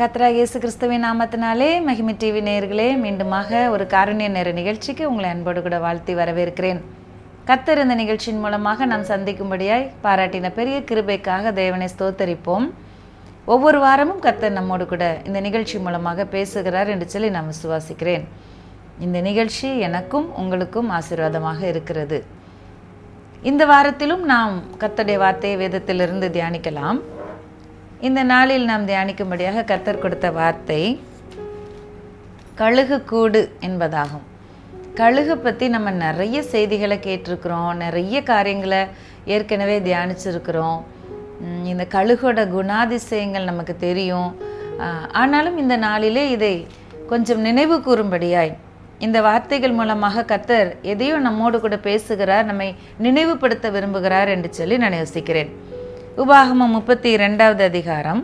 கர்த்தராகிய இயேசு கிறிஸ்துவின் நாமத்தினாலே மகிமை டிவி நேயர்களே, மீண்டுமாக ஒரு காருண்ய நேர நிகழ்ச்சிக்கு உங்களை அன்போடு கூட வாழ்த்தி வரவேற்கிறேன். கர்த்தர் இந்த நிகழ்ச்சியின் மூலமாக நாம் சந்திக்கும்படியாய் பாராட்டின பெரிய கிருபைக்காக தேவனை ஸ்தோத்தரிப்போம். ஒவ்வொரு வாரமும் கர்த்தர் நம்மோடு கூட இந்த நிகழ்ச்சி மூலமாக பேசுகிறார் என்று சொல்லி நான் விசுவாசிக்கிறேன். இந்த நிகழ்ச்சி எனக்கும் உங்களுக்கும் ஆசீர்வாதமாக இருக்கிறது. இந்த வாரத்திலும் நாம் கர்த்தருடைய வார்த்தையை வேதத்திலிருந்து தியானிக்கலாம். இந்த நாளில் நாம் தியானிக்கும்படியாக கர்த்தர் கொடுத்த வார்த்தை கழுகு கூடு என்பதாகும். கழுகு பற்றி நம்ம நிறைய செய்திகளை கேட்டிருக்கிறோம், நிறைய காரியங்களை ஏற்கனவே தியானிச்சிருக்கிறோம். இந்த கழுகோட குணாதிசயங்கள் நமக்கு தெரியும். ஆனாலும் இந்த நாளிலே இதை கொஞ்சம் நினைவு கூறும்படியாய் இந்த வார்த்தைகள் மூலமாக கர்த்தர் எதையோ நம்மோடு கூட பேசுகிறார், நம்மை நினைவுபடுத்த விரும்புகிறார் என்று சொல்லி நான் யோசிக்கிறேன். உபாகமம் 32வது அதிகாரம்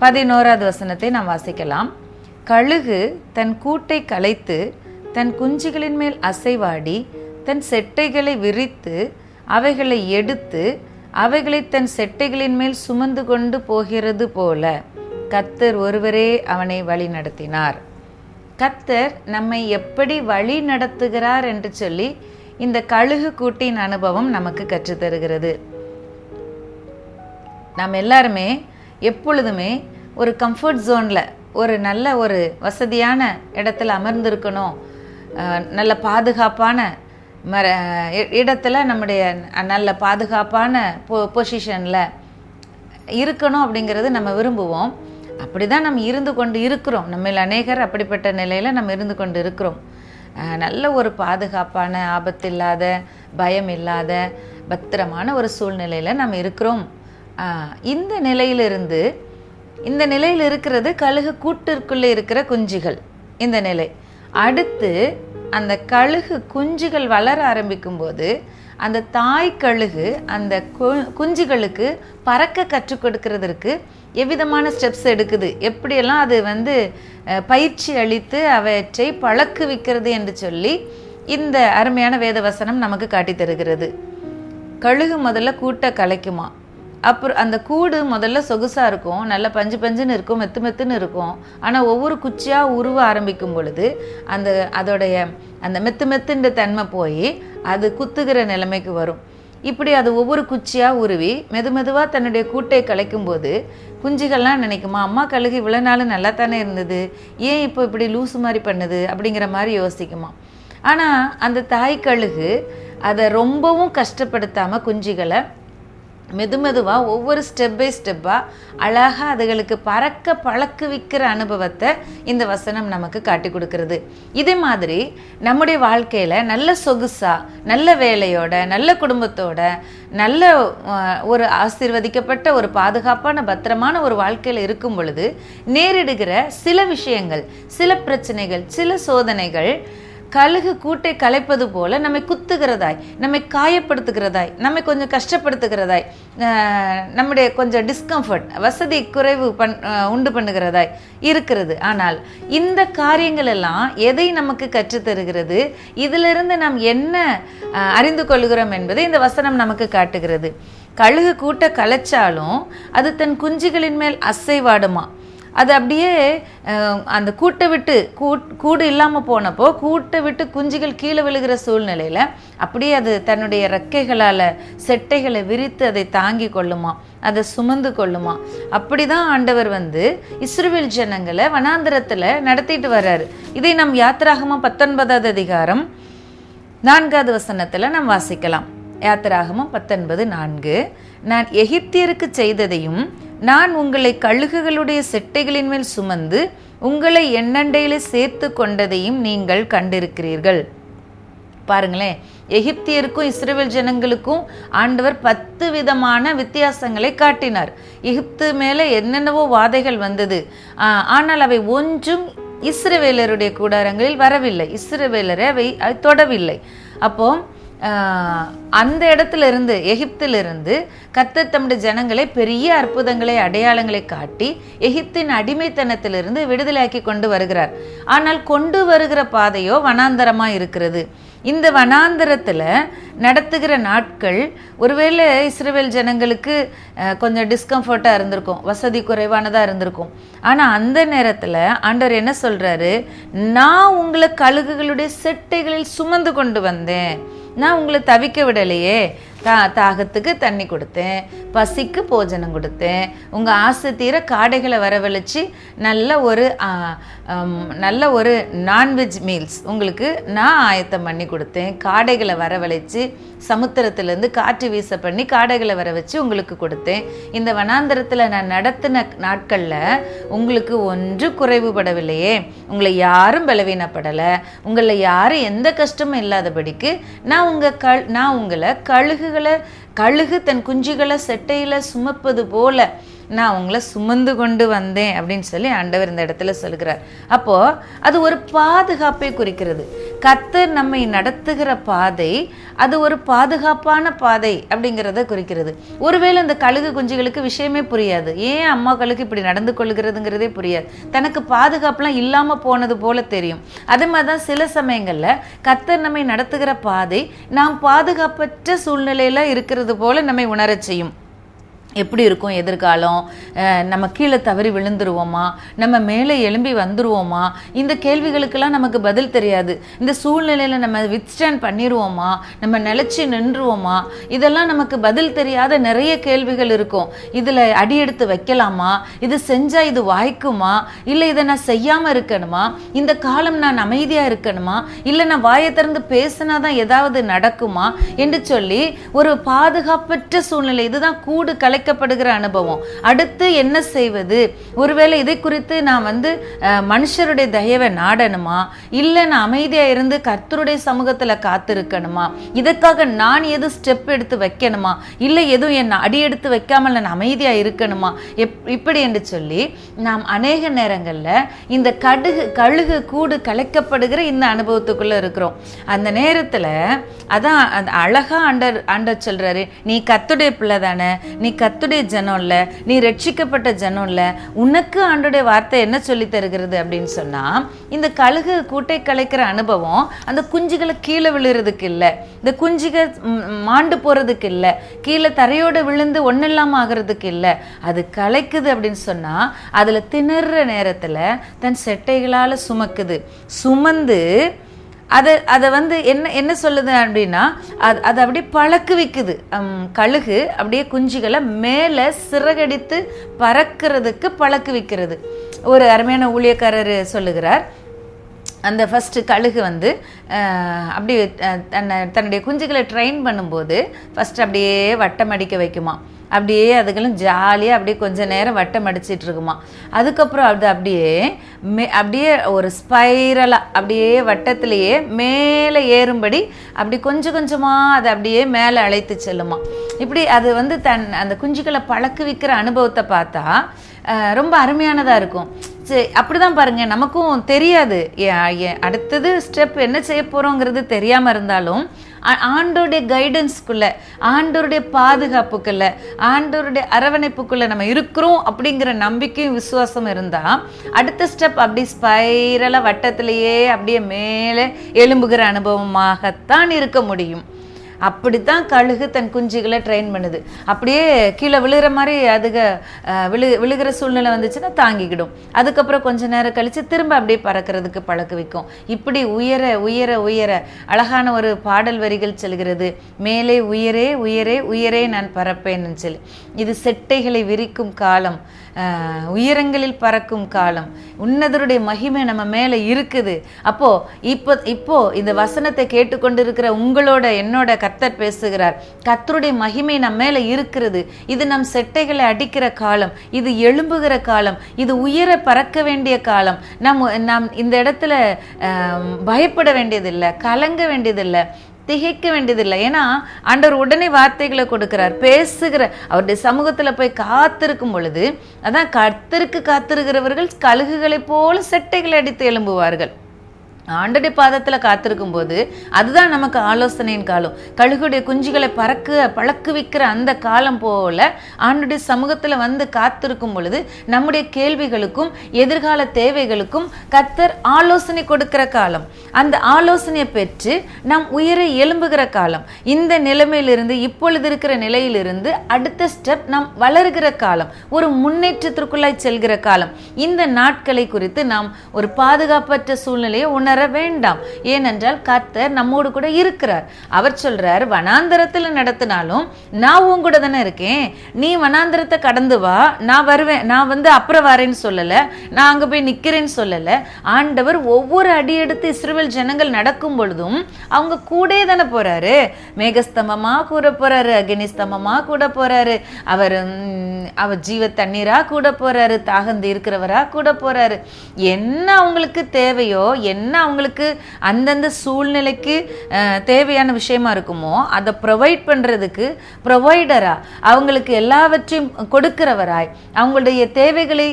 11வது வசனத்தை நாம் வாசிக்கலாம். கழுகு தன் கூட்டை கலைத்து தன் குஞ்சுகளின் மேல் அசைவாடி தன் செட்டைகளை விரித்து அவைகளை எடுத்து அவைகளை தன் செட்டைகளின் மேல் சுமந்து கொண்டு போகிறது போல கர்த்தர் ஒருவரே அவனை வழி நடத்தினார். கர்த்தர் நம்மை எப்படி வழி நடத்துகிறார் என்று சொல்லி இந்த கழுகு கூட்டின் அனுபவம் நமக்கு கற்றுத்தருகிறது. நாம் எல்லாருமே எப்பொழுதுமே ஒரு கம்ஃபர்ட் ஜோனில், ஒரு நல்ல ஒரு வசதியான இடத்துல அமர்ந்திருக்கணும், நல்ல பாதுகாப்பான இடத்துல நம்முடைய நல்ல பாதுகாப்பான பொசிஷனில் இருக்கணும் அப்படிங்கிறது நம்ம விரும்புவோம். அப்படி தான் நம்ம இருந்து கொண்டு இருக்கிறோம். நம்மில் அநேகர் அப்படிப்பட்ட நிலையில் நம்ம இருந்து கொண்டு இருக்கிறோம். நல்ல ஒரு பாதுகாப்பான, ஆபத்து இல்லாத, பயம் இல்லாத, பத்திரமான ஒரு சூழ்நிலையில் நம்ம இருக்கிறோம். இந்த நிலையில் இருக்கிறது கழுகு கூட்டிற்குள்ளே இருக்கிற குஞ்சுகள். இந்த நிலை அடுத்து அந்த கழுகு குஞ்சுகள் வளர ஆரம்பிக்கும் போது அந்த தாய் கழுகு அந்த குஞ்சுகளுக்கு பறக்க கற்றுக் கொடுக்கிறதற்கு எவ்விதமான ஸ்டெப்ஸ் எடுக்குது, எப்படியெல்லாம் அது பயிற்சி அளித்து அவற்றை பழக்குவிக்கிறது என்று சொல்லி இந்த அருமையான வேதவசனம் நமக்கு காட்டி தருகிறது. கழுகு முதல்ல கூட்டை கலைக்குமா. அப்புறம் அந்த கூடு முதல்ல சொகுசாக இருக்கும், நல்ல பஞ்சு பஞ்சுன்னு இருக்கும், மெத்து மெத்துன்னு இருக்கும். ஆனால் ஒவ்வொரு குச்சியாக உருவ ஆரம்பிக்கும் பொழுது அதோடைய அந்த மெத்து மெத்துன்ற தன்மை போய் அது குத்துகிற நிலைமைக்கு வரும். இப்படி அது ஒவ்வொரு குச்சியாக உருவி மெதுவாக தன்னுடைய கூட்டை கலைக்கும் போது குஞ்சுகள்லாம் நினைக்குமா, அம்மா கழுகு இவ்வளோ நாள் நல்லா தானே இருந்தது, ஏன் இப்போ இப்படி லூசு மாதிரி பண்ணுது அப்படிங்கிற மாதிரி யோசிக்குமா. ஆனால் அந்த தாய் கழுகு அதை ரொம்பவும் கஷ்டப்படுத்தாமல் குஞ்சுகளை மெதுவாக ஒவ்வொரு ஸ்டெப் பை ஸ்டெப்பாக அழகாக அதுகளுக்கு பறக்க பழக்குவிக்கிற அனுபவத்தை இந்த வசனம் நமக்கு காட்டி கொடுக்கறது. இதே மாதிரி நம்முடைய வாழ்க்கையில் நல்ல சொகுசா, நல்ல வேலையோட, நல்ல குடும்பத்தோட, நல்ல ஒரு ஆசீர்வதிக்கப்பட்ட ஒரு பாதுகாப்பான பத்திரமான ஒரு வாழ்க்கையில் இருக்கும் பொழுது நேரிடுகிற சில விஷயங்கள், சில பிரச்சனைகள், சில சோதனைகள் கழுகு கூட்டை கலைப்பது போல நம்மை குத்துகிறதாய், நம்மை காயப்படுத்துகிறதாய், நம்மை கொஞ்சம் கஷ்டப்படுத்துகிறதாய், நம்முடைய கொஞ்சம் டிஸ்கம்ஃபர்ட், வசதி குறைவு உண்டு பண்ணுகிறதாய் இருக்கிறது. ஆனால் இந்த காரியங்கள் எல்லாம் எதை நமக்கு கற்றுத்தருகிறது, இதிலிருந்து நாம் என்ன அறிந்து கொள்கிறோம் என்பதை இந்த வசனம் நமக்கு காட்டுகிறது. கழுகு கூட்டை கலைச்சாலும் அது தன் குஞ்சுகளின் மேல் அசைவாடுமா. அது அப்படியே அந்த கூடு இல்லாமல் போனப்போ கூட்டை விட்டு குஞ்சுகள் கீழே விழுகிற சூழ்நிலையில் அப்படியே அது தன்னுடைய ரெக்கைகளால் செட்டைகளை விரித்து அதை தாங்கி கொள்ளுமா, அதை சுமந்து கொள்ளுமா. அப்படி தான் ஆண்டவர் இஸ்ரவேல் ஜனங்களை வனாந்திரத்தில் நடத்திட்டு வர்றாரு. இதை நம் யாத்திராகமம் 19வது அதிகாரம் 4வது வசனத்தில் நாம் வாசிக்கலாம். யாத்திராகமம் 19:4, நான் எகிப்தியருக்கு செய்ததையும் நான் உங்களை கழுகுகளுடைய செட்டைகளின் மேல் சுமந்து உங்களை எண்ணண்டையிலே சேர்த்து கொண்டதையும் நீங்கள் கண்டிருக்கிறீர்கள். பாருங்களேன், எகிப்தியருக்கும் இஸ்ரவேல் ஜனங்களுக்கும் ஆண்டவர் 10 விதமான வித்தியாசங்களை காட்டினார். எகிப்து மேலே என்னென்னவோ வாதைகள் வந்தது, ஆனால் அவை ஒன்றும் இஸ்ரவேலருடைய கூடாரங்களில் வரவில்லை, இஸ்ரவேலரை அவை தொடவில்லை. அப்போ அந்த இடத்துல இருந்து, எகிப்திலிருந்து கர்த்தர் தம்முடைய ஜனங்களை பெரிய அற்புதங்களை, அடையாளங்களை காட்டி எகிப்தின் அடிமைத்தனத்திலிருந்து விடுதலையாக்கி கொண்டு வருகிறார். ஆனால் கொண்டு வருகிற பாதையோ வனாந்தரமா இருக்கிறது. இந்த வனாந்தரத்தில் நடத்துகிற நாட்கள் ஒருவேளை இஸ்ரவேல் ஜனங்களுக்கு கொஞ்சம் டிஸ்கம்ஃபர்ட்டாக இருந்திருக்கும், வசதி குறைவானதாக இருந்திருக்கும். ஆனால் அந்த நேரத்தில் ஆண்டவர் என்ன சொல்கிறாரு, நான் உங்களை கழுகுகளுடைய செட்டைகளில் சுமந்து கொண்டு வந்தேன், நான் உங்களை தவிக்க விடலையே, தாகத்துக்கு தண்ணி கொடுத்தேன், பசிக்கு போஜனம் கொடுத்தேன், உங்கள் ஆசை தீர காடைகளை வரவழைச்சி நல்ல ஒரு நான்வெஜ் மீல்ஸ் உங்களுக்கு நான் ஆயத்தம் பண்ணி கொடுத்தேன், காடைகளை வரவழைச்சி சமுத்திரத்துலேருந்து காற்று வீச பண்ணி காடைகளை வர வச்சு உங்களுக்கு கொடுத்தேன். இந்த வனாந்தரத்தில் நான் நடத்தின நாட்களில் உங்களுக்கு ஒன்று குறைவுபடவில்லையே, உங்களை யாரும் பலவீனப்படலை, உங்களை யாரும் எந்த கஷ்டமும் இல்லாதபடிக்கு நான் உங்களை கழுகு தன் குஞ்சுகளை செட்டையில் சுமப்பது போல நான் உங்களை சுமந்து கொண்டு வந்தேன் அப்படின்னு சொல்லி ஆண்டவர் இந்த இடத்துல சொல்கிறார். அப்போ அது ஒரு பாதுகாப்பை குறிக்கிறது. கர்த்தர் நம்மை நடத்துகிற பாதை அது ஒரு பாதுகாப்பான பாதை அப்படிங்கிறத குறிக்கிறது. ஒருவேளை இந்த கழுகு குஞ்சுகளுக்கு விஷயமே புரியாது, ஏன் அம்மாக்களுக்கு இப்படி நடந்து கொள்கிறதுங்கிறதே புரியாது, தனக்கு பாதுகாப்புலாம் இல்லாமல் போனது போல தெரியும். அதே மாதிரி தான் சில சமயங்களில் கர்த்தர் நம்மை நடத்துகிற பாதை நாம் பாதுகாப்பற்ற சூழ்நிலையில் இருக்கிறது போல நம்மை உணரச் செய்யும். எப்படி இருக்கும் எதிர்காலம், நம்ம கீழே தவறி விழுந்துருவோமா, நம்ம மேலே எழும்பி வந்துருவோமா, இந்த கேள்விகளுக்கெல்லாம் நமக்கு பதில் தெரியாது. இந்த சூழ்நிலையில் நம்ம வித்ஸ்டாண்ட் பண்ணிடுவோமா, நம்ம நிலச்சி நின்றுவோமா, இதெல்லாம் நமக்கு பதில் தெரியாத நிறைய கேள்விகள் இருக்கும். இதில் அடி எடுத்து வைக்கலாமா, இது செஞ்சால் இது வாய்க்குமா, இல்லை இதை நான் செய்யாமல் இருக்கணுமா, இந்த காலம் நான் அமைதியாக இருக்கணுமா, இல்லை நான் வாயை திறந்து பேசினா தான் ஏதாவது நடக்குமா என்று சொல்லி ஒரு பாதுகாப்பற்ற சூழ்நிலை, இதுதான் கூடு கலைக்கப்படுகிற அனுபவம். அடுத்து என்ன செய்வது, ஒருவேளை இதை குறித்து நான் மனுஷருடைய தயவை நாடணுமா, இல்லை நான் அமைதியாக இருந்து கர்த்தருடைய சமூகத்தில் காத்திருக்கணுமா, இதற்காக நான் எது ஸ்டெப் எடுத்து வைக்கணுமா, இல்லை எதுவும் என்ன அடி எடுத்து வைக்காமல் நான் அமைதியாக இருக்கணுமா, இப்படி என்று சொல்லி நாம் அநேக நேரங்களில் இந்த கழுகு கூடு கலைக்கப்படுகிற இந்த அனுபவத்துக்குள்ளே இருக்கிறோம். அந்த நேரத்தில் அதான் அந்த அழகா ஆண்டர் சொல்றாரு, நீ கர்த்தருடைய பிள்ளை தானே, நீ கர்த்தருடைய ஜனம் இல்லை, நீ ரட்சிக்கப்பட்ட ஜனம் இல்லை, உனக்கு ஆண்டோடைய வார்த்தை என்ன சொல்லி தருகிறது அப்படின்னு சொன்னா, இந்த கழுகு கூட்டை கலைக்கிற அனுபவம் அந்த குஞ்சுகளை கீழே விழுறதுக்கு இல்லை, இந்த குஞ்சுகள் மாண்டு போறதுக்கு இல்லை, கீழே தரையோடு விழுந்து ஒன்றும் இல்லாமல் ஆகிறதுக்கு இல்லை, அது கலைக்குது அப்படின்னு சொன்னா அதுல திணற நேரத்துல தன் செட்டைகளால சுமந்து அதை என்ன சொல்லுது அப்படின்னா, அதை அப்படியே பழக்குவிக்குது. கழுகு அப்படியே குஞ்சுகளை மேலே சிறகடித்து பறக்கிறதுக்கு பழக்குவிக்கிறது. ஒரு அருமையான ஊழியக்காரர் சொல்லுகிறார், அந்த ஃபஸ்ட்டு கழுகு அப்படி தன்னுடைய குஞ்சுகளை ட்ரெயின் பண்ணும்போது ஃபஸ்ட்டு அப்படியே வட்டம் அடிக்க வைக்குமா, அப்படியே அதுகளும் ஜாலியாக அப்படியே கொஞ்சம் நேரம் வட்டம் அடிச்சிட்டு இருக்குமா, அதுக்கப்புறம் அது அப்படியே ஒரு ஸ்பைரலாக அப்படியே வட்டத்திலேயே மேலே ஏறும்படி அப்படி கொஞ்சம் கொஞ்சமாக அதை அப்படியே மேலே அழைத்து செல்லுமா. இப்படி அது அந்த குஞ்சுகளை பழக்குவிக்கிற அனுபவத்தை பார்த்தா ரொம்ப அருமையானதாக இருக்கும். சரி, அப்படிதான் பாருங்க, நமக்கும் தெரியாது அடுத்தது ஸ்டெப் என்ன செய்ய போகிறோங்கிறது தெரியாமல் இருந்தாலும் ஆண்டோருடைய கைடன்ஸ்குள்ள, ஆண்டோருடைய பாதுகாப்புக்குள்ள, ஆண்டோருடைய அரவணைப்புக்குள்ள நம்ம இருக்கிறோம் அப்படிங்கிற நம்பிக்கையும் விசுவாசம் இருந்தால் அடுத்த ஸ்டெப் அப்படி ஸ்பைரலாக வட்டத்திலேயே அப்படியே மேலே எழும்புகிற அனுபவமாகத்தான் இருக்க முடியும். அப்படித்தான் கழுகு தன் குஞ்சுகளை ட்ரெயின் பண்ணுது. அப்படியே கீழே விழுகிற மாதிரி விழுகிற சூழ்நிலை வந்துச்சுன்னா தாங்கிக்கிடும், அதுக்கப்புறம் கொஞ்ச நேரம் கழித்து திரும்ப அப்படியே பறக்கிறதுக்கு பழக்க வைக்கும். இப்படி உயர உயர உயர அழகான ஒரு பாடல் வரிகள் செல்கிறது, மேலே உயரே உயரே உயரே நான் பறப்பேன்னு சொல்லி. இது செட்டைகளை விரிக்கும் காலம், உயரங்களில் பறக்கும் காலம், உன்னதருடைய மகிமை நம்ம மேலே இருக்குது. இப்போ இந்த வசனத்தை கேட்டுக்கொண்டிருக்கிற உங்களோட என்னோட கர்த்தர் பேசுகிறார், கர்த்தருடைய மகிமை நம்ம மேலே இருக்கிறது. இது நம் செட்டைகளை அடிக்கிற காலம், இது எழும்புகிற காலம், இது உயர பறக்க வேண்டிய காலம். நாம் இந்த இடத்துல பயப்பட வேண்டியதில்லை, கலங்க வேண்டியதில்லை, திகைக்க வேண்டியதில்லை. ஏன்னா ஆண்டவர் உடனே வார்த்தைகளை கொடுக்கிறார், பேசுகிற அவருடைய சமூகத்தில் போய் காத்திருக்கும் பொழுது, அதான் கர்த்தருக்கு காத்திருக்கிறவர்கள் கழுகுகளை போல செட்டைகளை அடித்து எழும்புவார்கள். ஆண்டோடைய பாதத்தில் காத்திருக்கும் போது அதுதான் நமக்கு ஆலோசனையின் காலம். கழுகுடைய குஞ்சுகளை பழக்குவிக்கிற அந்த காலம் போல ஆண்டோடைய சமூகத்தில் வந்து காத்திருக்கும் பொழுது நம்முடைய கேள்விகளுக்கும் எதிர்கால தேவைகளுக்கும் கர்த்தர் ஆலோசனை கொடுக்கிற காலம். அந்த ஆலோசனையை பெற்று நாம் உயிரை எழும்புகிற காலம். இந்த நிலைமையிலிருந்து இப்பொழுது இருக்கிற நிலையிலிருந்து அடுத்த ஸ்டெப் நாம் வளருகிற காலம், ஒரு முன்னேற்றத்திற்குள்ளாய் செல்கிற காலம். இந்த நாட்களை குறித்து நாம் ஒரு பாதுகாப்பற்ற சூழ்நிலையை உணர வேண்டாம். ஏனென்றால் கர்த்தர் நம்மோடு கூட இருக்கிறார். அவர் சொல்றார், வனாந்தரத்துல நடத்தினாலும் நான் உன் கூட தானே இருக்கேன், நீ வனாந்தரத்தை கடந்து வா, நான் வருவேன், நான் வந்து அப்புறம் வரேன்னு சொல்லல, நான் அங்க போய் நிக்கிறேன்னு சொல்லல. ஆண்டவர் ஒவ்வொரு அடி எடுத்து இஸ்ரவேல் ஜனங்கள் நடக்கும் பொழுதும் அவங்க கூட தானே போறாரு. மேகஸ்தம்பமா கூட போறாரு, அக்னிஸ்தம்பமா கூட போறாரு, அவர் ஜீவ தண்ணீரா கூட போறாரு, தாகந்து இருக்கிறவரா கூட போறாரு. என்ன அவங்களுக்கு தேவையோ, என்ன அவங்களுக்கு அந்தந்த சூழ்நிலைக்கு தேவையான விஷயமா இருக்குமோ அதை ப்ரொவைட் பண்றதுக்கு ப்ரொவைடரா, அவங்களுக்கு எல்லாவற்றையும் கொடுக்கிறவராய், அவங்களுடைய தேவைகளை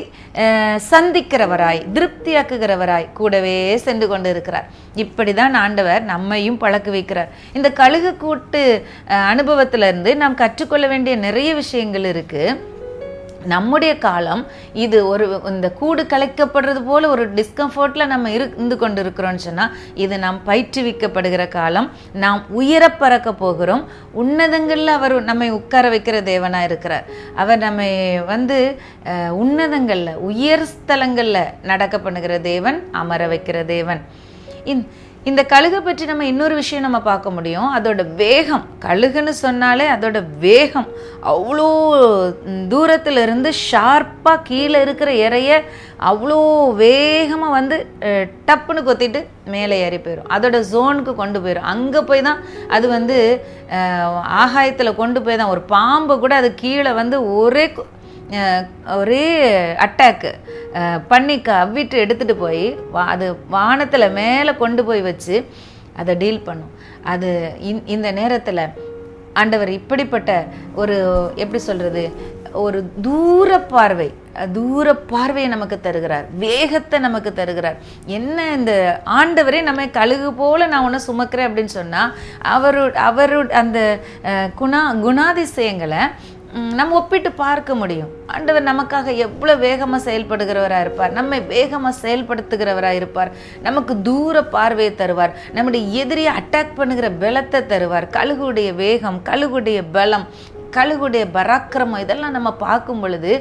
சந்திக்கிறவராய், திருப்தியாக்குகிறவராய் கூடவே சென்று கொண்டு இருக்கிறார். இப்படிதான் ஆண்டவர் நம்மையும் பழக்க வைக்கிறார். இந்த கழுகு கூட்டு அனுபவத்திலிருந்து நாம் கற்றுக்கொள்ள வேண்டிய நிறைய விஷயங்கள் இருக்கு. நம்முடைய காலம் இது இந்த கூடு கலைக்கப்படுறது போல ஒரு டிஸ்கம்ஃபர்ட்ல நம்ம இருந்து கொண்டு இருக்கிறோம்னு சொன்னா, இது நாம் பயிற்றுவிக்கப்படுகிற காலம். நாம் உயர பறக்க போகிறோம். உன்னதங்கள்ல அவர் நம்மை உட்கார வைக்கிற தேவனா இருக்கிறார். அவர் நம்மை வந்து உன்னதங்கள்ல உயர் ஸ்தலங்கள்ல நடக்க பண்ணுகிற தேவன், அமர வைக்கிற தேவன். இந்த கழுகை பற்றி நம்ம இன்னொரு விஷயம் நம்ம பார்க்க முடியும். அதோட வேகம், கழுகுன்னு சொன்னாலே அதோட வேகம் அவ்வளோ தூரத்துல இருந்து ஷார்ப்பாக கீழே இருக்கிற இறைய அவ்வளோ வேகமாக வந்து டப்புன்னு கொத்திட்டு மேலே ஏறி போயிடும். அதோட ஜோனுக்கு கொண்டு போயிடும். அங்கே போய் தான் அது வந்து ஆகாயத்தில் கொண்டு போய் தான் ஒரு பாம்பு கூட அது கீழே வந்து ஒரே அட்டாக்கு பண்ணி அவ்விட்டு எடுத்துகிட்டு போய் அது வானத்தில் மேலே கொண்டு போய் வச்சு அதை டீல் பண்ணும். அது இந்த நேரத்தில் ஆண்டவர் இப்படிப்பட்ட ஒரு எப்படி சொல்கிறது, ஒரு தூர பார்வையை நமக்கு தருகிறார், வேகத்தை நமக்கு தருகிறார். என்ன இந்த ஆண்டவரே நம்ம கழுகு போல நான் உன்னை சுமக்கிறேன் அப்படின்னு சொன்னால் அவரு அந்த குணாதிசயங்களை நம்ம ஒப்பிட்டு பார்க்க முடியும். ஆண்டவர் நமக்காக எவ்வளோ வேகமாக செயல்படுகிறவராக இருப்பார், நம்மை வேகமாக செயல்படுத்துகிறவராக இருப்பார், நமக்கு தூர பார்வையை தருவார், நம்முடைய எதிரியை அட்டாக் பண்ணுகிற பலத்தை தருவார். கழுகுடைய வேகம், கழுகுடைய பலம், கழுகுடைய பராக்கிரமம், இதெல்லாம் நம்ம பார்க்கும் பொழுது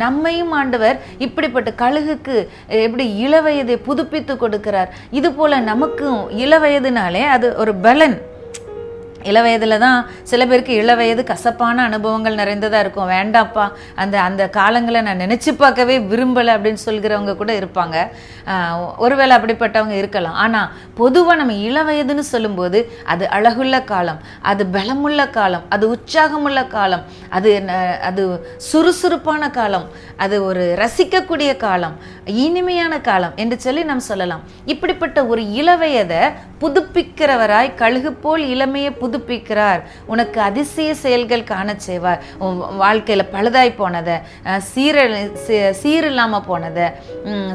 நம்மையும் ஆண்டவர் இப்படிப்பட்ட கழுகுக்கு எப்படி இளவயதை புதுப்பித்து கொடுக்கிறார். இது போல நமக்கும் இளவயதுனாலே அது ஒரு பலன். இளவயதில் தான் சில பேருக்கு இளவயது கசப்பான அனுபவங்கள் நிறைந்ததாக இருக்கும். வேண்டாப்பா, அந்த காலங்களை நான் நினச்சி பார்க்கவே விரும்பலை அப்படின்னு சொல்கிறவங்க கூட இருப்பாங்க. ஒருவேளை அப்படிப்பட்டவங்க இருக்கலாம். ஆனால் பொதுவாக நம்ம இளவயதுன்னு சொல்லும்போது அது அழகுள்ள காலம், அது பலமுள்ள காலம், அது உற்சாகமுள்ள காலம், அது சுறுசுறுப்பான காலம், அது ஒரு ரசிக்கக்கூடிய காலம், இனிமையான காலம் என்று சொல்லி நாம் சொல்லலாம். இப்படிப்பட்ட ஒரு இளவயதை புதுப்பிக்கிறவராய் கழுகு போல் இளமையை புதுப்பிக்கிறார். உனக்கு அதிசய செயல்கள் காண செய்வார். உன் வாழ்க்கையில் பழுதாய் போனதை, சீரில்லாமல் போனதை,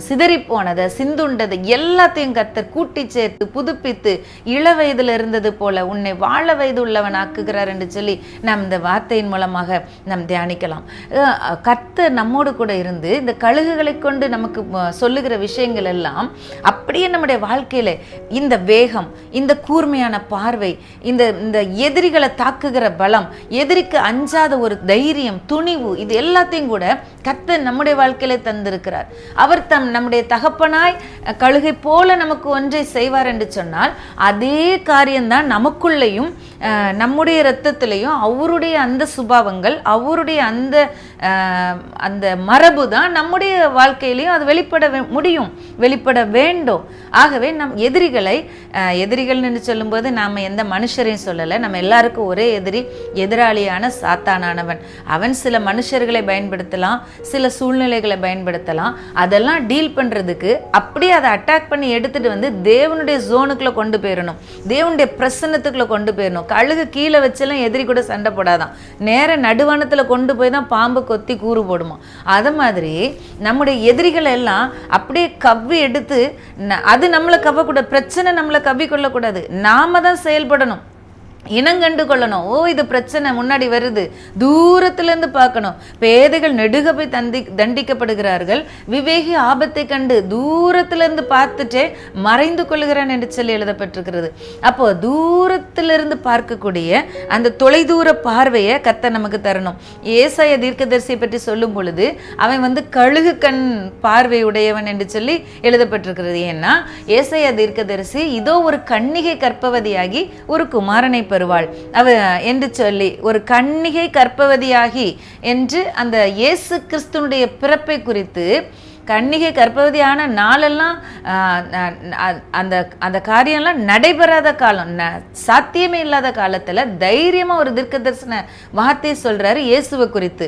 சிதறி போனதை, சிந்துண்டதை எல்லாத்தையும் கர்த்தர் கூட்டி சேர்த்து புதுப்பித்து இளவயதில் இருந்தது போல உன்னை வாழ வயது உள்ளவன் ஆக்குகிறார் என்று சொல்லி நாம் இந்த வார்த்தையின் மூலமாக நாம் தியானிக்கலாம். கர்த்தர் நம்மோடு கூட இருந்து இந்த கழுகுகளை கொண்டு நமக்கு சொல்லுகிற விஷயங்கள் எல்லாம் அப்படியே நம்முடைய வாழ்க்கையில இந்த வேகம், இந்த கூர்மையான பார்வை, இந்த எதிரிகளை தாக்குகிற பலம், எதிரிக்கு அஞ்சாத ஒரு தைரியம், துணிவு, இது எல்லாத்தையும் கூட கர்த்தர் நம்முடைய வாழ்க்கையில தந்திருக்கிறார். அவர் நம்முடைய தகப்பனாய் கழுகை போல நமக்கு ஒன்றை செய்வார் என்று சொன்னால் அதே காரியம்தான் நமக்குள்ளேயும் நம்முடைய இரத்தத்திலையும் அவருடைய அந்த சுபாவங்கள், அவருடைய அந்த மரபு தான் நம்முடைய வாழ்க்கையிலையும் அது வெளிப்பட முடியும், வெளிப்பட வேண்டும். ஆகவே நம் எதிரிகள்னு சொல்லும்போது நாம் எந்த மனுஷரையும் சொல்லலை. நம்ம எல்லாருக்கும் ஒரே எதிராளியான சாத்தானானவன். அவன் சில மனுஷர்களை பயன்படுத்தலாம், சில சூழ்நிலைகளை பயன்படுத்தலாம். அதெல்லாம் டீல் பண்ணுறதுக்கு அப்படியே அதை அட்டாக் பண்ணி எடுத்துட்டு வந்து தேவனுடைய ஜோனுக்குள்ளே கொண்டு போயிடணும், தேவனுடைய பிரசன்னத்துக்குள்ளே கொண்டு போயிடணும். கழுகு கீழே வச்செல்லாம் எதிரி கூட சண்டை போடாதான், நேர நடுவானத்தில் கொண்டு போய் தான் பாம்பு கொத்தி கூறு போடுமா. அது மாதிரி நம்முடைய எதிரிகள் எல்லாம் அப்படியே கவ்வி எடுத்து, அது நம்மளை கவ்வக்கூடாது, பிரச்சனை நம்மளை கவ்வி கொள்ளக்கூடாது, நாம தான் செயல்படணும், இனங்கண்டு கொள்ளணும். இது பிரச்சனை முன்னாடி வருது, தூரத்திலிருந்து பார்க்கணும். பேதைகள் நெடுக போய் தண்டிக்கப்படுகிறார்கள், விவேகி ஆபத்தை கண்டு தூரத்திலிருந்து பார்த்துட்டே மறைந்து கொள்கிறான் என்று சொல்லி எழுதப்பட்டிருக்கிறது. அப்போ தூரத்திலிருந்து பார்க்கக்கூடிய அந்த தொலைதூர பார்வையை கர்த்தர் நமக்கு தரணும். ஏசாயா தீர்க்கதரிசியை பற்றி சொல்லும் பொழுது அவன் கழுகு கண் பார்வை உடையவன் என்று சொல்லி எழுதப்பட்டிருக்கிறது. ஏன்னா ஏசாயா தீர்க்கதரிசி இதோ ஒரு கன்னிகை கற்பவதியாகி ஒரு குமாரனை பெறுவாள் என்று சொல்லி, ஒரு கன்னிகை கற்பவதியாகி என்று அந்த இயேசு கிறிஸ்துனுடைய பிறப்பை குறித்து, கன்னிகை கர்ப்பவதியான நாளெல்லாம் அந்த அந்த காரியம்லாம் நடைபெறாத காலம், சாத்தியமே இல்லாத காலத்தில் தைரியமாக ஒரு தீர்க்க தரிசன வார்த்தை சொல்கிறாரு இயேசுவை குறித்து.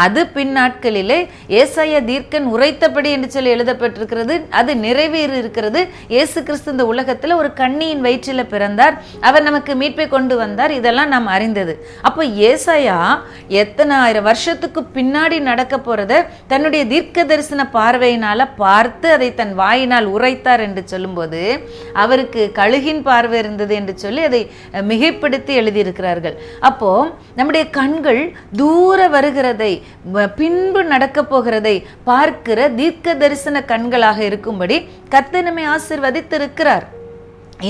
அது பின் நாட்களிலே ஏசாயா தீர்க்கன் உரைத்தபடி என்று சொல்லி எழுதப்பட்டிருக்கிறது. அது நிறைவேறி இருக்கிறது. இயேசு கிறிஸ்து இந்த உலகத்தில் ஒரு கன்னியின் வயிற்றில் பிறந்தார், அவர் நமக்கு மீட்பை கொண்டு வந்தார். இதெல்லாம் நாம் அறிந்தது. அப்போ ஏசாயா எத்தனை ஆயிரம் வருஷத்துக்கு பின்னாடி நடக்க போறத தன்னுடைய தீர்க்க தரிசன பார்வையினால பார்த்து அதை தன் வாயினால் உரைத்தார் என்று சொல்லும்போது அவருக்கு கழுகின் பார்வை இருந்தது என்று சொல்லி அதை மிகைப்படுத்தி எழுதியிருக்கிறார்கள். அப்போ நம்முடைய கண்கள் தூர வருகிறதை, பின்பு நடக்க போகிறதை பார்க்கிற தீர்க்க தரிசன கண்களாக இருக்கும்படி கர்த்தர் நம்மை ஆசீர்வதித்திருக்கிறார்.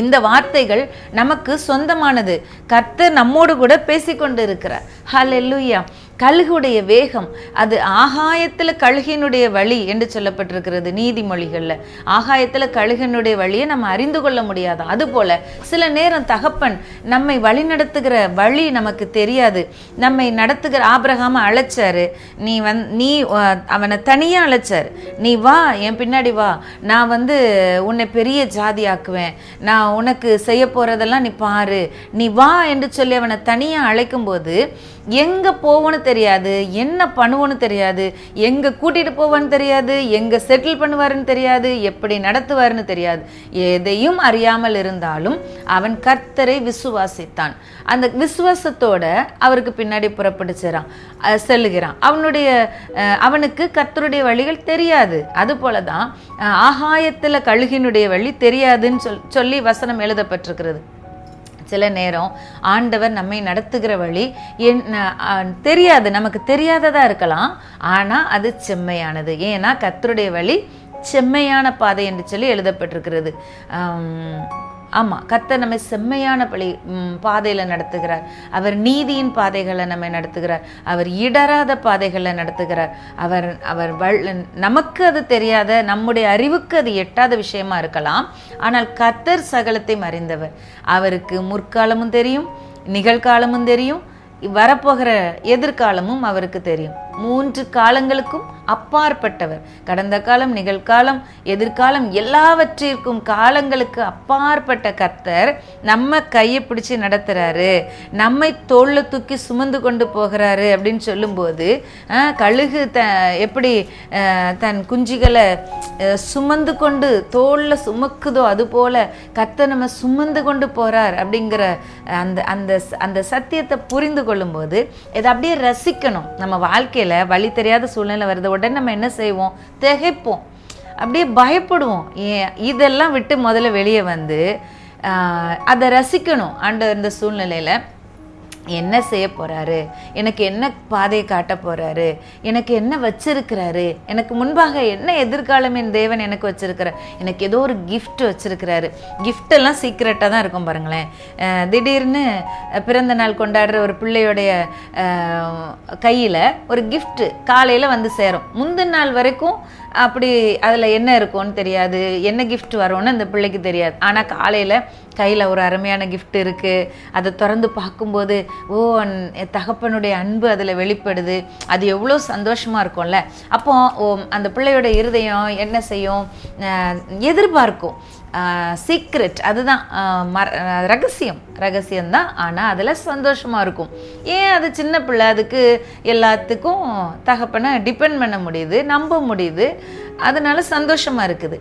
இந்த வார்த்தைகள் நமக்கு சொந்தமானது. கர்த்தர் நம்மோடு கூட பேசிக்கொண்டு இருக்கிறார். ஹல்லேலூயா. கழுகுடைய வேகம், அது ஆகாயத்தில் கழுகினுடைய வழி என்று சொல்லப்பட்டிருக்கிறது நீதிமொழிகளில். ஆகாயத்தில் கழுகினுடைய வழியை நம்ம அறிந்து கொள்ள முடியாது. அதுபோல சில நேரம் தகப்பன் நம்மை வழி நடத்துகிற வழி நமக்கு தெரியாது. நம்மை நடத்துகிற ஆபிரகாமை அழைச்சாரு, நீ அவனை தனியாக அழைச்சாரு, நீ வா என் பின்னாடி வா, நான் உன்னை பெரிய ஜாதி ஆக்குவேன், நான் உனக்கு செய்ய போறதெல்லாம் நீ பாரு, நீ வா என்று சொல்லி அவனை தனியாக அழைக்கும் போது எங்க போவோன்னு தெரியாது, என்ன பண்ணுவோன்னு தெரியாது, எங்க கூட்டிட்டு போவான்னு தெரியாது, எங்க செட்டில் பண்ணுவாருன்னு தெரியாது, எப்படி நடத்துவாருன்னு தெரியாது. எதையும் அறியாமல் இருந்தாலும் அவன் கர்த்தரை விசுவாசித்தான். அந்த விசுவாசத்தோட அவருக்கு பின்னாடி புறப்பட்டு செல்லுகிறான். அவனுக்கு கர்த்தருடைய வழிகள் தெரியாது. அது போலதான் ஆகாயத்துல கழுகினுடைய வழி தெரியாதுன்னு சொல்லி வசனம் எழுதப்பட்டிருக்கிறது. சில நேரம் ஆண்டவர் நம்மை நடத்துகிற வழி தெரியாது, நமக்கு தெரியாததா இருக்கலாம், ஆனா அது செம்மையானது. ஏன்னா கர்த்தருடைய வழி செம்மையான பாதை என்று சொல்லி எழுதப்பட்டிருக்கிறது. ஆமாம், கர்த்தர் நம்மை செம்மையான பாதையில் நடத்துகிறார். அவர் நீதியின் பாதைகளை நம்மை நடத்துகிறார். அவர் இடராத பாதைகளை நடத்துகிறார். நமக்கு அது தெரியாத, நம்முடைய அறிவுக்கு அது எட்டாத விஷயமா இருக்கலாம். ஆனால் கர்த்தர் சகலத்தையும் அறிந்தவர். அவருக்கு முற்காலமும் தெரியும், நிகழ்காலமும் தெரியும், வரப்போகிற எதிர்காலமும் அவருக்கு தெரியும். 3 காலங்களுக்கும் அப்பாற்பட்டவர். கடந்த காலம், நிகழ்காலம், எதிர்காலம், எல்லாவற்றிற்கும் காலங்களுக்கு அப்பாற்பட்ட கர்த்தர் நம்ம கையை பிடிச்சி நடத்துறாரு, நம்மை தோல்ல தூக்கி சுமந்து கொண்டு போகிறாரு அப்படின்னு சொல்லும்போது, கழுகு எப்படி தன் குஞ்சுகளை சுமந்து கொண்டு தோல்ல சுமக்குதோ அது போல கர்த்தர் நம்ம சுமந்து கொண்டு போறார் அப்படிங்கிற அந்த சத்தியத்தை புரிந்து கொள்ளும்போது இதை அப்படியே ரசிக்கணும். நம்ம வாழ்க்கையில வழி தெரியாத சூழ்நிலை வருது, உடனே நம்ம என்ன செய்வோம்? திகைப்போம், அப்படியே பயப்படுவோம். இதெல்லாம் விட்டு முதல்ல வெளியே அதை ரசிக்கணும். இந்த சூழ்நிலையில என்ன செய்ய போறாரு, எனக்கு என்ன பாதையை காட்ட போறாரு, எனக்கு என்ன வச்சிருக்கிறாரு, எனக்கு முன்பாக என்ன எதிர்காலம் என் தேவன் எனக்கு வச்சிருக்கிறார், எனக்கு ஏதோ ஒரு கிஃப்ட் வச்சிருக்கிறாரு. கிஃப்ட் எல்லாம் சீக்ரெட்டாக தான் இருக்கும் பாருங்களேன். திடீர்னு பிறந்த நாள் கொண்டாடுற ஒரு பிள்ளையோடைய கையில் ஒரு கிஃப்ட் காலையில் சேரும். முந்தின நாள் வரைக்கும் அப்படி அதில் என்ன இருக்கும்னு தெரியாது, என்ன கிஃப்ட் வரும்னு அந்த பிள்ளைக்கு தெரியாது. ஆனால் காலையில் கையில் ஒரு அருமையான கிஃப்ட் இருக்குது. அதை திறந்து பார்க்கும்போது தகப்பனுடைய அன்பு அதில் வெளிப்படுது. அது எவ்வளோ சந்தோஷமாக இருக்கும்ல. அப்போ அந்த பிள்ளையோட இருதயம் என்ன செய்யும்? எதிர்பார்க்கும். சீக்ரெட், அதுதான் ரகசியம்தான். ஆனால் அதில் சந்தோஷமாக இருக்கும். ஏன்? அது சின்ன பிள்ளை, அதுக்கு எல்லாத்துக்கும் தகப்பனை டிபெண்ட் பண்ண முடியுது, நம்ப முடியுது. அதனால சந்தோஷமா இருக்குது.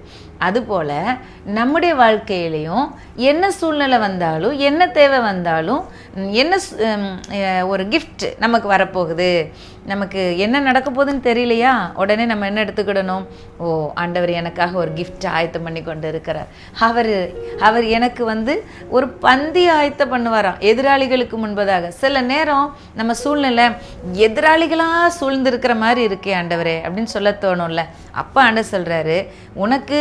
அதுபோல நம்முடைய வாழ்க்கையிலையும் என்ன சூழ்நிலை வந்தாலும், என்ன தேவை வந்தாலும், என்ன ஒரு கிஃப்ட் நமக்கு வரப்போகுது, நமக்கு என்ன நடக்க போகுதுன்னு தெரியலையா, உடனே நம்ம என்ன எடுத்துக்கிடணும்? ஓ, ஆண்டவர் எனக்காக ஒரு கிஃப்ட் ஆயத்தம் பண்ணி கொண்டு இருக்கிறார். அவர் எனக்கு ஒரு பந்தி ஆயத்தம் பண்ணுவாராம் எதிராளிகளுக்கு முன்பதாக. சில நேரம் நம்ம சூழ்நிலை எதிராளிகளாக சூழ்ந்திருக்கிற மாதிரி இருக்கே ஆண்டவரே அப்படின்னு சொல்ல தோணும்ல. அப்போ ஆண்டவர் சொல்கிறாரு, உனக்கு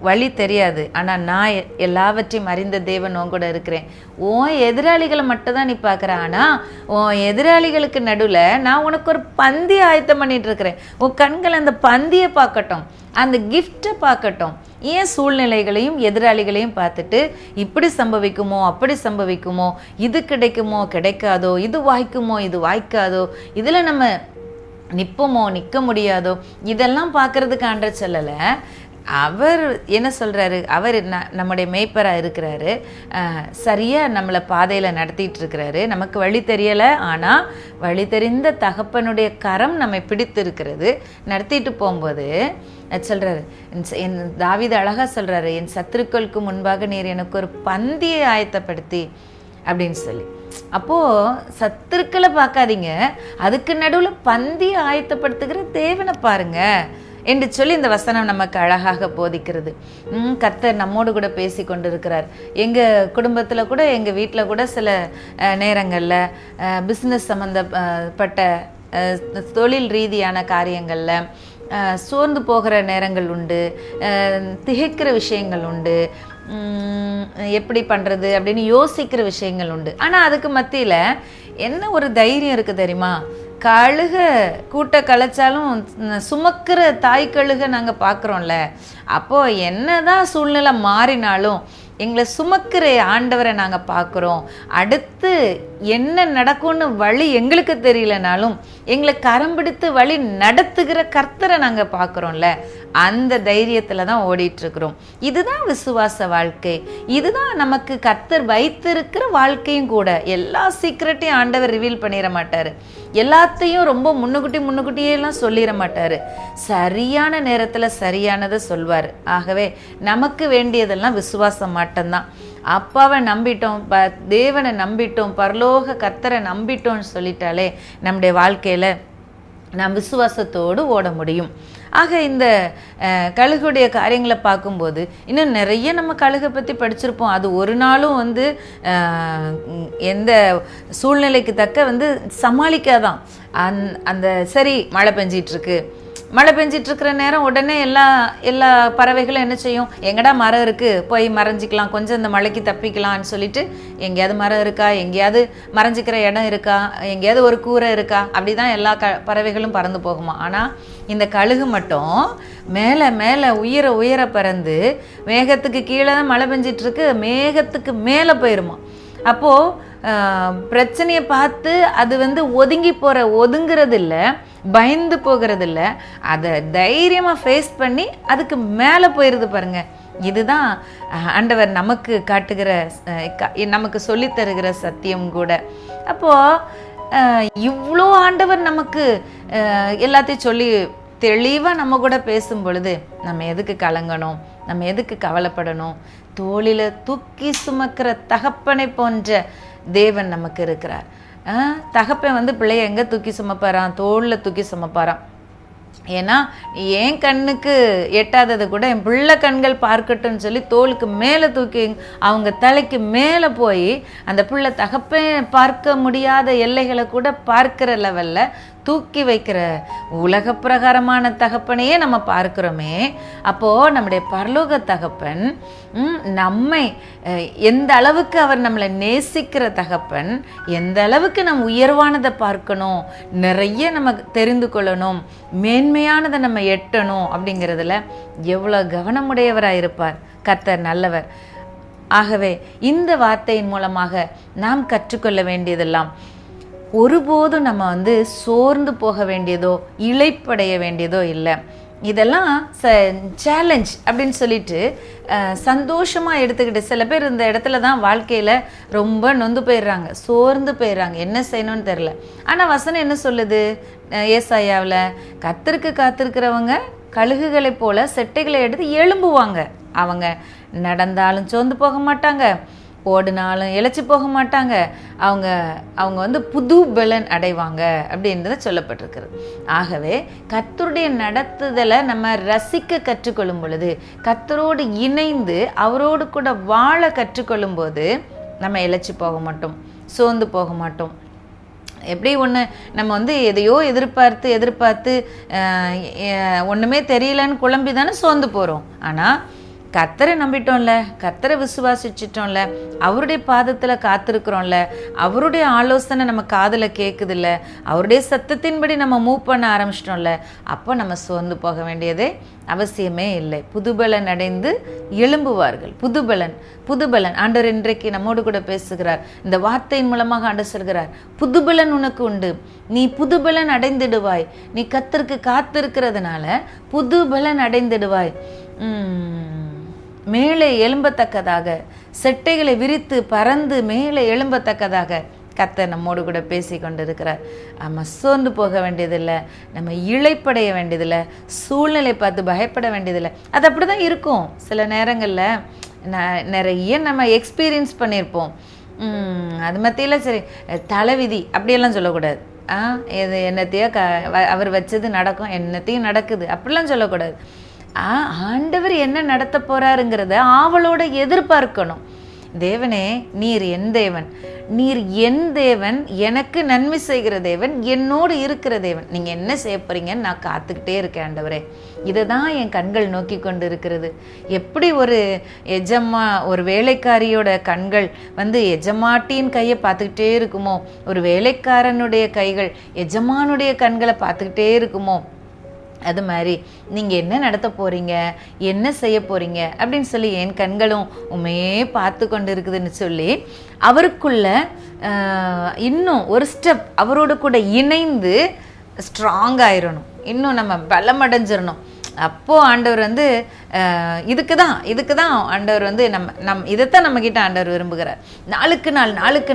வழி தெரியாது, ஆனால் நான் எல்லாவற்றையும் அறிந்த தேவன் உன் கூட இருக்கிறேன். உன் எதிராளிகளை மட்டும் தான் நீ பார்க்குற, ஆனால் உன் எதிராளிகளுக்கு நடுவில் நான் உனக்கு ஒரு பந்தி ஆயத்தம் பண்ணிட்டு இருக்கிறேன். உன் கண்கள் அந்த பந்தியை பார்க்கட்டும், அந்த கிஃப்டை பார்க்கட்டும். ஏன் சூழ்நிலைகளையும் எதிராளிகளையும் பார்த்துட்டு இப்படி சம்பவிக்குமோ அப்படி சம்பவிக்குமோ, இது கிடைக்குமோ கிடைக்காதோ, இது வாய்க்குமோ இது வாய்க்காதோ, இதில் நம்ம நிற்போமோ நிற்க முடியாதோ, இதெல்லாம் பார்க்கறதுக்கு ஆண்டவர் சொல்லலை. அவர் என்ன சொல்கிறாரு? அவர் நம்முடைய மேய்ப்பராக இருக்கிறாரு, சரியாக நம்மளை பாதையில் நடத்திட்டு இருக்கிறாரு. நமக்கு வழி தெரியலை, ஆனால் வழி தெரிந்த தகப்பனுடைய கரம் நம்மை பிடித்து இருக்கிறது. நடத்திட்டு போகும்போது சொல்கிறாரு, என் தாவீது அழகாக சொல்கிறாரு, என் சத்துருக்களுக்கு முன்பாக நீர் எனக்கு ஒரு பந்தியை ஆயத்தப்படுத்தி அப்படின்னு சொல்லி. அப்போது சத்துருக்களை பார்க்காதீங்க, அதுக்கு நடுவில் பந்தியை ஆயத்தப்படுத்துகிற தேவனை பாருங்க என்று சொல்லி இந்த வசனம் நமக்கு அழகாக போதிக்கிறது. கர்த்தர் நம்மோடு கூட பேசி கொண்டு இருக்கிறார். எங்கள் குடும்பத்தில் கூட, எங்கள் வீட்டில் கூட சில நேரங்களில் பிஸ்னஸ் சம்மந்தப்பட்ட தொழில் ரீதியான காரியங்களில் சோர்ந்து போகிற நேரங்கள் உண்டு, திகைக்கிற விஷயங்கள் உண்டு, எப்படி பண்ணுறது அப்படின்னு யோசிக்கிற விஷயங்கள் உண்டு. ஆனால் அதுக்கு மத்தியில் என்ன ஒரு தைரியம் இருக்குது தெரியுமா? கழுக கூட்ட கலைச்சாலும் சுமக்கிற தாய் கழுக நாங்கள் பார்க்குறோம்ல. அப்போது என்னதான் சூழ்நிலை மாறினாலும் எங்களை சுமக்கிற ஆண்டவரை நாங்கள் பார்க்குறோம். அடுத்து என்ன நடக்கும்னு வழி எங்களுக்கு தெரியலனாலும் எங்களை கரம் பிடித்து வழி நடத்துகிற கர்த்தரை நாங்கள் பார்க்குறோம்ல. அந்த தைரியத்தில் தான் ஓடிட்டுருக்குறோம். இதுதான் விசுவாச வாழ்க்கை. இதுதான் நமக்கு கர்த்தர் வைத்திருக்கிற வாழ்க்கையும் கூட. எல்லா சீக்ரெட்டையும் ஆண்டவர் ரிவீல் பண்ணிட மாட்டார். எல்லாத்தையும் ரொம்ப முன்னுக்கூட்டியெல்லாம் சொல்லிட மாட்டார். சரியான நேரத்தில் சரியானதை சொல்வார். ஆகவே நமக்கு வேண்டியதெல்லாம் விசுவாசம் மட்டும்தான். அப்பாவை நம்பிட்டோம், தேவனை நம்பிட்டோம், பரலோக கர்த்தரை நம்பிட்டோம்னு சொல்லிட்டாலே நம்முடைய வாழ்க்கையில் நாம் விசுவாசத்தோடு ஓட முடியும். ஆக இந்த கழுகுடைய காரியங்களை பார்க்கும்போது இன்னும் நிறைய நம்ம கழுகை பற்றி படிச்சிருப்போம். அது ஒரு நாளும் எந்த சூழ்நிலைக்கு தக்க சமாளிக்காதான். அந்த சரி மழை பெஞ்சிட்ருக்கு, மழை பெஞ்சிட்ருக்கிற நேரம் உடனே எல்லா பறவைகளும் என்ன செய்யும்? எங்கடா மரம் இருக்குது, போய் மறைஞ்சிக்கலாம், கொஞ்சம் இந்த மழைக்கு தப்பிக்கலாம்னு சொல்லிட்டு எங்கேயாவது மரம் இருக்கா, எங்கேயாவது மறைஞ்சிக்கிற இடம் இருக்கா, எங்கேயாவது ஒரு கூரை இருக்கா, அப்படி தான் எல்லா பறவைகளும் பறந்து போகுமா. ஆனால் இந்த கழுகு மட்டும் மேலே மேலே உயர பறந்து மேகத்துக்கு கீழே தான் மழை பெஞ்சிட்ருக்கு, மேகத்துக்கு மேலே போயிருமா. அப்போது பிரச்சனையை பார்த்து அது ஒதுங்கிறது இல்லை, பயந்து போகிறது இல்லை, அதை தைரியமாக ஃபேஸ் பண்ணி அதுக்கு மேலே போயிடுது பாருங்க. இதுதான் ஆண்டவர் நமக்கு காட்டுகிற, நமக்கு சொல்லித்தருகிற சத்தியம் கூட. அப்போது இவ்வளோ ஆண்டவர் நமக்கு எல்லாத்தையும் சொல்லி தெளிவாக நம்ம கூட பேசும் பொழுது நம்ம எதுக்கு கலங்கணும், நம்ம எதுக்கு கவலைப்படணும்? தோளில் தூக்கி சுமக்கிற தகப்பனை போன்ற தேவன் நமக்கு இருக்கிறார். தகப்பன் பிள்ளைய எங்கே தூக்கி சுமப்பாராம்? தோளில் தூக்கி சுமப்பாராம். ஏன்னா என் கண்ணுக்கு எட்டாததை கூட என் பிள்ளை கண்கள் பார்க்கட்டும்னு சொல்லி தோளுக்கு மேலே தூக்கி அவங்க தலைக்கு மேலே போய் அந்த பிள்ளை தகப்பன் பார்க்க முடியாத எல்லைகளை கூட பார்க்கிற லெவலில் தூக்கி வைக்கிற உலக பிரகாரமான தகப்பனையே நம்ம பார்க்கிறோமே. அப்போது நம்முடைய பரலோக தகப்பன் நம்மை எந்த அளவுக்கு அவர் நம்மளை நேசிக்கிற தகப்பன், எந்த அளவுக்கு நம்ம உயர்வானதை பார்க்கணும், நிறைய நம்ம தெரிந்து கொள்ளணும், மேன்மையானதை நம்ம எட்டணும் அப்படிங்கிறதுல எவ்வளோ கவனமுடையவராக இருப்பார். கர்த்தர் நல்லவர். ஆகவே இந்த வார்த்தையின் மூலமாக நாம் கற்றுக்கொள்ள வேண்டியதெல்லாம், ஒருபோதும் நம்ம சோர்ந்து போக வேண்டியதோ இளைப்படைய வேண்டியதோ இல்லை. இதெல்லாம் சேலஞ்ச் அப்படின்னு சொல்லிட்டு சந்தோஷமாக எடுத்துக்கிட்டு சில பேர் இந்த இடத்துல தான் வாழ்க்கையில் ரொம்ப நொந்து போயிடுறாங்க, சோர்ந்து போயிடுறாங்க, என்ன செய்யணும்னு தெரில. ஆனால் வசனம் என்ன சொல்லுது ஏசாயாவில்? கர்த்தருக்கு காத்திருக்கிறவங்க கழுகுகளை போல செட்டைகளை எடுத்து எழும்புவாங்க. அவங்க நடந்தாலும் சோர்ந்து போக மாட்டாங்க, ஓடினாலும் இழைச்சி போக மாட்டாங்க, அவங்க புது பலன் அடைவாங்க அப்படின்றத சொல்லப்பட்டிருக்கிறது. ஆகவே கர்த்தருடைய நடத்துதலை நம்ம ரசிக்க கற்றுக்கொள்ளும் பொழுது, கர்த்தரோடு இணைந்து அவரோடு கூட வாழ கற்றுக்கொள்ளும் போது நம்ம இழைச்சி போக மாட்டோம், சோர்ந்து போக மாட்டோம். எப்படி ஒன்று நம்ம எதையோ எதிர்பார்த்து ஒன்றுமே தெரியலன்னு குழம்பி தானே சோர்ந்து போகிறோம். ஆனால் கர்த்தரை நம்பிட்டோம்ல, கர்த்தரை விசுவாசிச்சிட்டோம்ல, அவருடைய பாதத்தில் காத்திருக்கிறோம்ல, அவருடைய ஆலோசனை நம்ம காதில் கேட்குதில்ல, அவருடைய சத்தத்தின்படி நம்ம மூவ் பண்ண ஆரம்பிச்சிட்டோம்ல, அப்போ நம்ம சோர்ந்து போக வேண்டியதே அவசியமே இல்லை. புதுபலன் அடைந்து எழும்புவார்கள். புதுபலன் ஆண்டவர் இன்றைக்கு நம்மோடு கூட பேசுகிறார். இந்த வார்த்தையின் மூலமாக ஆண்டவர் சொல்கிறார், புதுபலன் உனக்கு உண்டு, நீ புதுபலன் அடைந்திடுவாய். நீ கர்த்தருக்கு காத்திருக்கிறதுனால புதுபலன் அடைந்திடுவாய். மேலே எழும்பத்தக்கதாக, செட்டைகளை விரித்து பறந்து மேலே எழும்பத்தக்கதாக கர்த்தர் நம்மோடு கூட பேசி கொண்டிருக்கிறார். நம்ம சோர்ந்து போக வேண்டியதில்லை, நம்ம இளைப்படைய வேண்டியதில்லை, சூழ்நிலை பார்த்து பயப்பட வேண்டியதில்லை. அது அப்படி தான் இருக்கும். சில நேரங்களில் நிறைய நம்ம எக்ஸ்பீரியன்ஸ் பண்ணியிருப்போம். அது மத்தியில் சரி தலைவிதி அப்படியெல்லாம் சொல்லக்கூடாது. இது என்னத்தையோ அவர் வச்சது நடக்கும், என்னத்தையும் நடக்குது அப்படிலாம் சொல்லக்கூடாது. ஆண்டவர் என்ன நடத்த போறாருங்கிறத ஆவலோட எதிர்பார்க்கணும். தேவனே, நீர் என் தேவன், நீர் என் தேவன், எனக்கு நன்மை செய்கிற தேவன், என்னோடு இருக்கிற தேவன். நீங்கள் என்ன செய்ய போறீங்கன்னு நான் காத்துக்கிட்டே இருக்கேன் ஆண்டவரே. இதை தான் என் கண்கள் நோக்கி கொண்டு இருக்கிறது. எப்படி ஒரு வேலைக்காரியோட கண்கள் எஜமாட்டியின் கையை பார்த்துக்கிட்டே இருக்குமோ, ஒரு வேலைக்காரனுடைய கைகள் எஜமானுடைய கண்களை பார்த்துக்கிட்டே இருக்குமோ, அது மாதிரி நீங்கள் என்ன நடத்த போகிறீங்க, என்ன செய்ய போகிறீங்க அப்படின்னு சொல்லி என் கண்களும் உண்மையே பார்த்து கொண்டு இருக்குதுன்னு சொல்லி அவருக்குள்ள இன்னும் ஒரு ஸ்டெப் அவரோட கூட இணைந்து ஸ்ட்ராங் ஆயிடணும், இன்னும் நம்ம பலமடைஞ்சிடணும். அப்போது ஆண்டவர் இதுக்கு தான் ஆண்டவர் இதைத்தான் நம்மக்கிட்ட ஆண்டவர் விரும்புகிறார். நாளுக்கு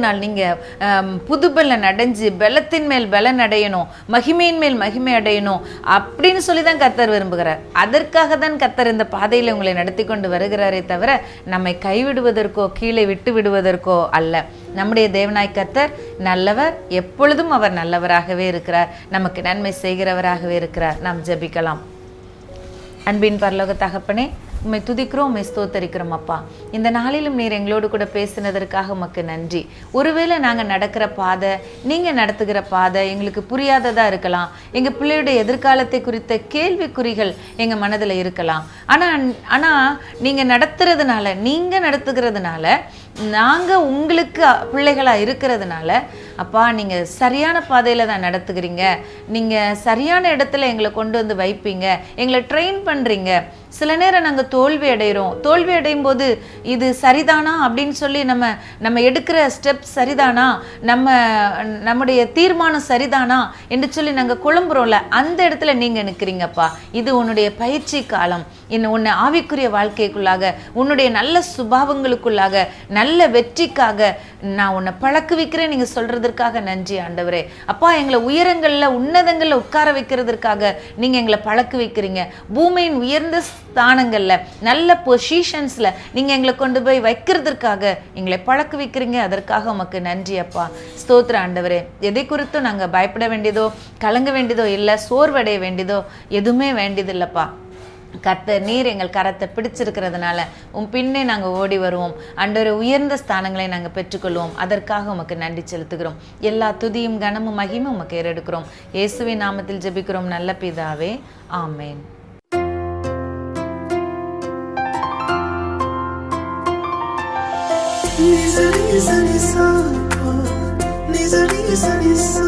நாள் நீங்கள் புதுபலன் அடைஞ்சு பலத்தின் மேல் பலன் அடையணும், மகிமையின் மேல் மகிமை அடையணும் அப்படின்னு சொல்லி தான் கர்த்தர் விரும்புகிறார். அதற்காக தான் கர்த்தர் இந்த பாதையில் உங்களை நடத்தி கொண்டு வருகிறாரே தவிர நம்மை கைவிடுவதற்கோ கீழே விட்டு விடுவதற்கோ அல்ல. நம்முடைய தேவனாய் கர்த்தர் நல்லவர், எப்பொழுதும் அவர் நல்லவராகவே இருக்கிறார், நமக்கு நன்மை செய்கிறவராகவே இருக்கிறார். நாம் ஜெபிக்கலாம். அன்பின் பரலோக தகப்பனே, உம்மை துதிக்கிறோம், உம்மை ஸ்தோத்தரிக்கிறோம் அப்பா. இந்த நாளிலும் நீர் எங்களோடு கூட பேசினதற்காக உமக்கு நன்றி. ஒருவேளை நாங்கள் நடக்கிற பாதை, நீங்கள் நடத்துகிற பாதை எங்களுக்கு புரியாததாக இருக்கலாம், எங்கள் பிள்ளையுடைய எதிர்காலத்தை குறித்த கேள்விக்குறிகள் எங்கள் மனதில் இருக்கலாம். ஆனால் நீங்கள் நடத்துகிறதுனால நாங்கள் உங்களுக்கு பிள்ளைகளாக இருக்கிறதுனால அப்பா, நீங்கள் சரியான பாதையில் தான் நடத்துகிறீங்க, நீங்கள் சரியான இடத்துல எங்களை கொண்டு வைப்பீங்க, எங்களை ட்ரெயின் பண்ணுறீங்க. சில நேரம் நாங்கள் தோல்வி அடையும் போது இது சரிதானா அப்படின்னு சொல்லி நம்ம எடுக்கிற ஸ்டெப் சரிதானா, நம்முடைய தீர்மானம் சரிதானா என்று சொல்லி நாங்கள் குழம்புறோம்ல, அந்த இடத்துல நீங்கள் நிற்கிறீங்கப்பா. இது உன்னுடைய பயிற்சி காலம். உன்னை ஆவிக்குரிய வாழ்க்கைக்குள்ளாக, உன்னுடைய நல்ல சுபாவங்களுக்குள்ளாக, நல்ல வெற்றிக்காக நான் உன்னை பழக்குவிக்கிறேன் நீங்கள் சொல்றதற்காக நன்றி ஆண்டவரே. அப்பா, எங்களை உயரங்களில் உன்னதங்களில் உட்கார வைக்கிறதுக்காக நீங்கள் எங்களை பழக்கு வைக்கிறீங்க. பூமியின் உயர்ந்த ஸ்தானங்களில் நல்ல பொசிஷன்ஸில் நீங்கள் எங்களை கொண்டு போய் வைக்கிறதுக்காக எங்களை பழக்கு வைக்கிறீங்க. அதற்காக உமக்கு நன்றி அப்பா. ஸ்தோத்திர ஆண்டவரே. எதை குறித்தும் நாங்கள் பயப்பட வேண்டியதோ கலங்க வேண்டியதோ இல்லை, சோர்வடைய வேண்டியதோ எதுவுமே வேண்டியதில்லைப்பா. கர்த்தர் நீர் எங்கள் கரத்தை பிடிச்சிருக்கிறதுனால உன் பின்னே நாங்கள் ஓடி வருவோம் ஆண்டவரே. உயர்ந்த ஸ்தானங்களை நாங்கள் பெற்றுக்கொள்வோம். அதற்காக உமக்கு நன்றி செலுத்துகிறோம். எல்லா துதியும் கனமும் மகிமும் உமக்கு ஏறெடுக்கிறோம். இயேசுவின் நாமத்தில் ஜெபிக்கிறோம் நல்ல பிதாவே, ஆமேன். Nisa, nisa, nisa, nisa, nisa, nisa.